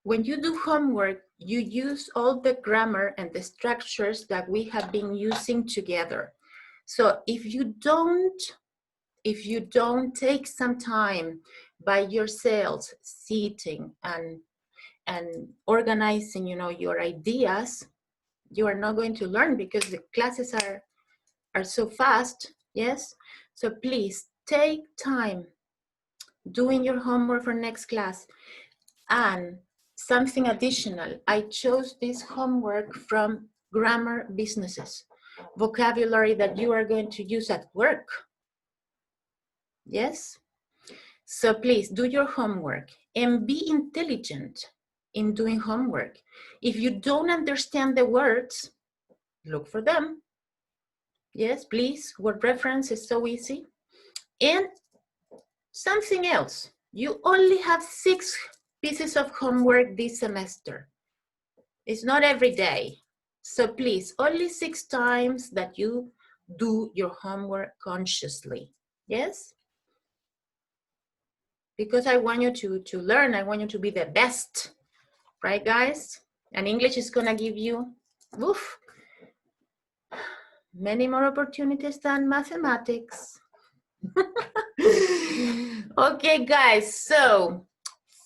when you do homework, you use all the grammar and the structures that we have been using together. So if you don't take some time by yourselves sitting and organizing, your ideas, you are not going to learn because the classes are so fast, yes? So please take time doing your homework for next class. And something additional, I chose this homework from grammar businesses, vocabulary that you are going to use at work. Yes? So please do your homework and be intelligent in doing homework. If you don't understand the words, look for them. Yes, please, word reference is so easy. And something else, you only have 6 pieces of homework this semester. It's not every day. So please, only 6 times that you do your homework consciously. Yes? Because I want you to learn, I want you to be the best. Right, guys? And English is gonna give you, oof, many more opportunities than mathematics. Okay, guys, so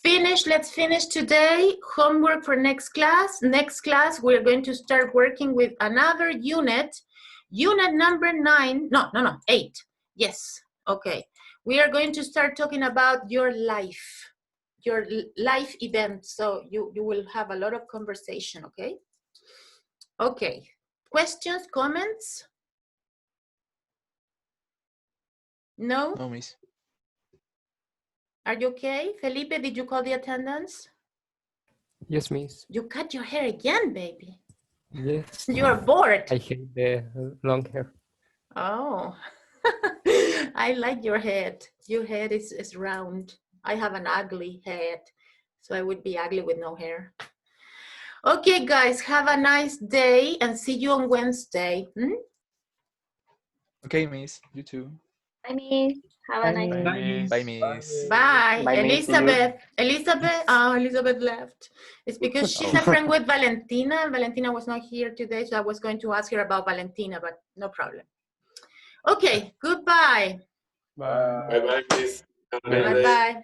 let's finish today. Homework for next class. Next class, we're going to start working with another unit. Unit number 9, no, 8. Yes, okay. We are going to start talking about your life events. So you will have a lot of conversation, okay? Okay, questions, comments? No? No, miss. Are you okay? Felipe, did you call the attendance? Yes, miss. You cut your hair again, baby. Yes. You are bored. I hate the long hair. Oh, I like your head. Your head is round. I have an ugly head, so I would be ugly with no hair. Okay, guys, have a nice day and see you on Wednesday. Okay, miss. You too. Bye, miss. Have a nice day. Bye, miss. Bye. Bye, miss. See you. Elizabeth, Elizabeth left. It's because she's a friend with Valentina. Valentina was not here today, so I was going to ask her about Valentina, but no problem. Okay, goodbye. Bye. Bye-bye, please. Bye-bye.